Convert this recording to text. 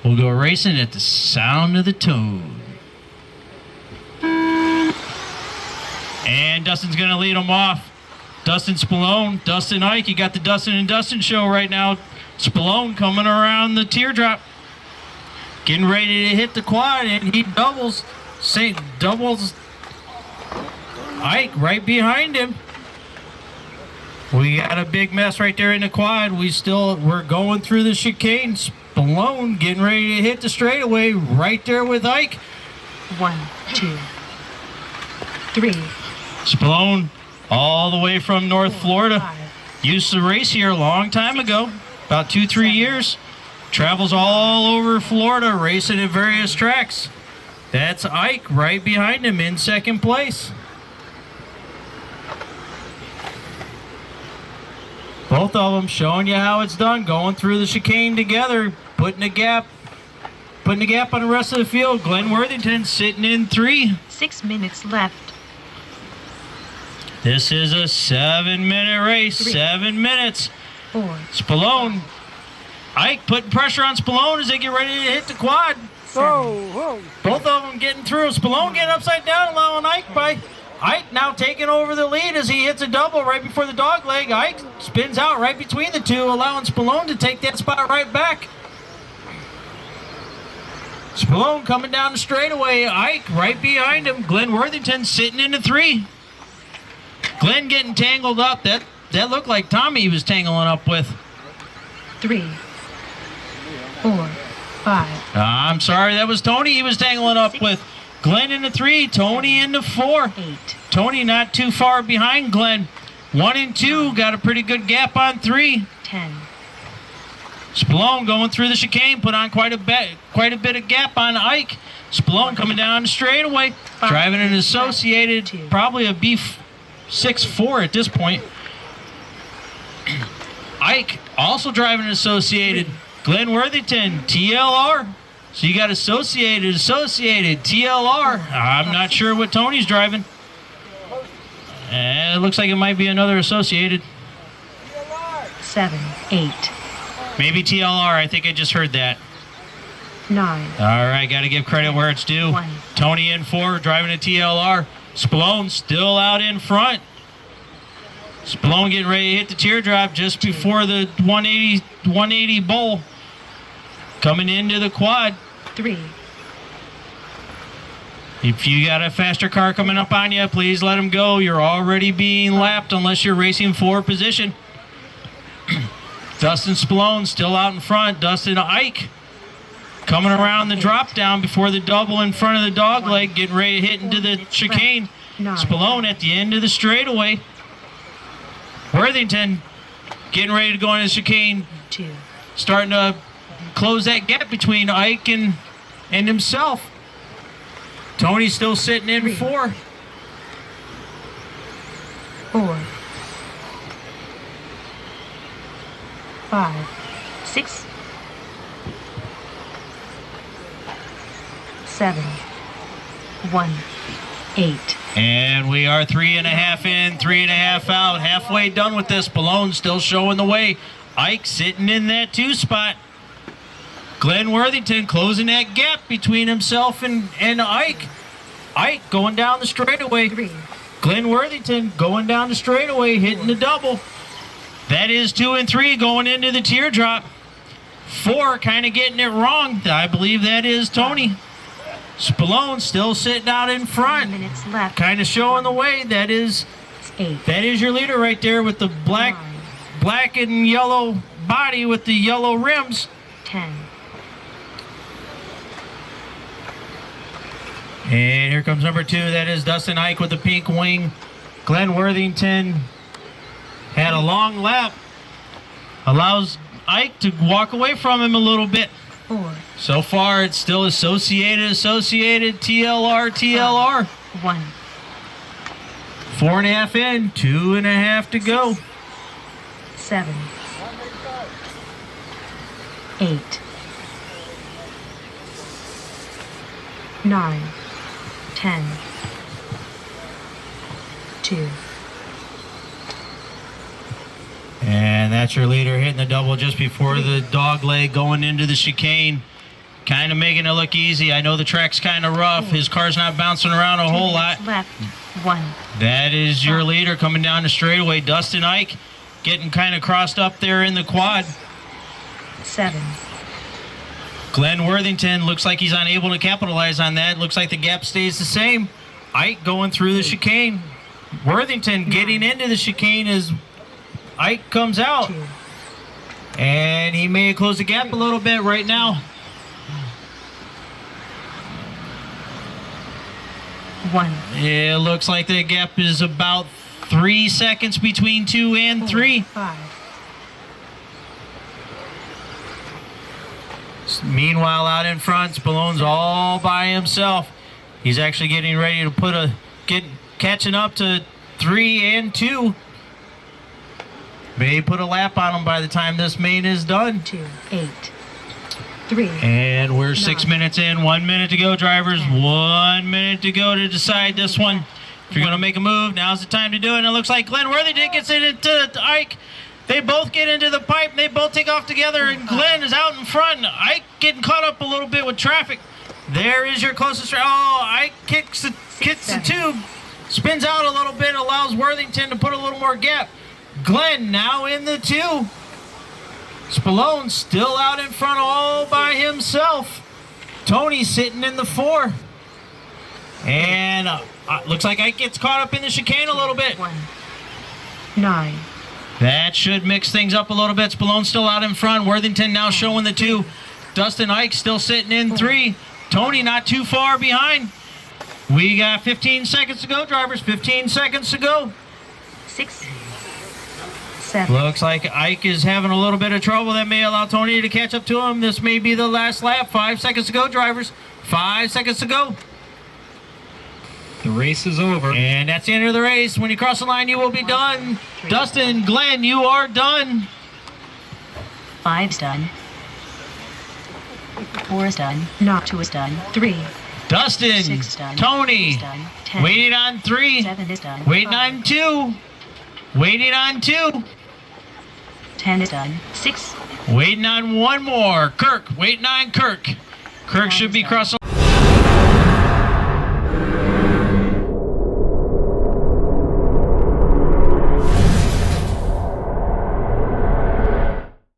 We'll go racing at the sound of the tune. And Dustin's going to lead them off. Dustin Spallone, Dustin Eich. You got the Dustin and Dustin show right now. Spallone coming around the teardrop. Getting ready to hit the quad, and he doubles Eich right behind him. We got a big mess right there in the quad. We're going through the chicane. Spallone getting ready to hit the straightaway right there with Eich. 1, 2, 3. Spallone all the way from North Florida. Used to race here a long time ago, about 2-3 years. Travels all over Florida, racing at various tracks. That's Eich right behind him in second place. Both of them showing you how it's done, going through the chicane together, putting a gap on the rest of the field. Glenn Worthington sitting in 3. 6 minutes left. This is a 7-minute race. 3, 7 minutes. 4. Spallone. Eich putting pressure on Spallone as they get ready to hit the quad. Whoa. Both of them getting through. Spallone getting upside down, allowing Eich by. Eich now taking over the lead as he hits a double right before the dog leg. Eich spins out right between the two, allowing Spallone to take that spot right back. Spallone coming down the straightaway. Eich right behind him. Glenn Worthington sitting in the 3. Glenn getting tangled up. That looked like Tommy he was tangling up with. 3, 4, 5. I'm sorry, that was Tony he was tangling up 6, with. Glenn in the 3, Tony in the 4. 8. Tony not too far behind Glenn. 1 and 2, got a pretty good gap on 3. 10. Spallone going through the chicane, put on quite a bit of gap on Eich. Spallone coming down the straightaway, driving an associated, probably a B64 at this point. Eich also driving an associated. Glenn Worthington, TLR. So you got associated, TLR. I'm not sure what Tony's driving. It looks like it might be another associated. 7, 8. Maybe TLR, I think I just heard that. 9. All right, got to give credit where it's due. 1. Tony in 4, driving a TLR. Spallone still out in front. Spallone getting ready to hit the teardrop just before the 180 bowl. Coming into the quad. 3. If you got a faster car coming up on you, please let him go. You're already being lapped unless you're racing for position. Dustin Spallone still out in front. Dustin Eich coming around the drop down before the double in front of the dog leg, getting ready to hit into the chicane. Spallone at the end of the straightaway. Worthington getting ready to go into the chicane. 2. Starting to close that gap between Eich and himself. Tony's still sitting in 4. 4. 5. 6. 7. 1. 8. And we are 3.5 in, 3.5 out. Halfway done with this. Spallone still showing the way. Eich sitting in that 2 spot. Glenn Worthington closing that gap between himself and Eich. Eich going down the straightaway. 3. Glenn Worthington going down the straightaway, hitting the double. That is 2 and 3 going into the teardrop. 4 kind of getting it wrong. I believe that is Tony. Spallone still sitting out in front. 9 minutes left. Kind of showing the way. That is 8. That is your leader right there with the black and yellow body with the yellow rims. 10. And here comes number 2. That is Dustin Eich with the pink wing. Glenn Worthington had a long lap. Allows Eich to walk away from him a little bit. 4. So far, it's still associated, TLR. 1. 4.5 in, 2.5 to go. 7. 8. 9. 10. 2. And that's your leader hitting the double just before the dog leg going into the chicane. kind of making it look easy. I know the track's kind of rough. His car's not bouncing around a whole lot. Left. 1. That is your leader coming down the straightaway. Dustin Eich getting kind of crossed up there in the quad. 7. Glenn Worthington looks like he's unable to capitalize on that. Looks like the gap stays the same. Eich going through the chicane. Worthington getting into the chicane as Eich comes out. 2. And he may close the gap a little bit right now. 1. It looks like the gap is about 3 seconds between 2 and 3. 5. Meanwhile, out in front, Spallone's all by himself. He's actually getting ready to catching up to 3 and 2. May put a lap on him by the time this main is done. 2. 8. 3. And we're 6 9. minutes in. 1 minute to go, drivers. 1 minute to go to decide this one. If you're going to make a move, now's the time to do it. And it looks like Glenn Worthington gets into Eich. They both get into the pipe. They both take off together. And Glenn is out in front. Eich getting caught up a little bit with traffic. There is your closest. Oh, Eich kicks the tube. Spins out a little bit. Allows Worthington to put a little more gap. Glenn now in the 2. Spallone still out in front all by himself. Tony sitting in the 4. And looks like Eich gets caught up in the chicane a little bit. 1. 9. That should mix things up a little bit. Spallone still out in front. Worthington now showing the 2. Dustin Eich still sitting in 3. Tony not too far behind. We got 15 seconds to go, drivers. 15 seconds to go. 6. 7. Looks like Eich is having a little bit of trouble. That may allow Tony to catch up to him. This may be the last lap. 5 seconds to go, drivers. 5 seconds to go. The race is over. And that's the end of the race. When you cross the line, you will be done. Dustin, Glenn, you are done. 5's done. 4 is done. Not 2 is done. 3. Dustin, 6 done. Tony, 6 done. 10. waiting on 3. 7 is done. Waiting 5. on 2. Waiting on 2. 10 is done. 6. Waiting on 1 more. Kirk, waiting on Kirk. Kirk should be done. crossing.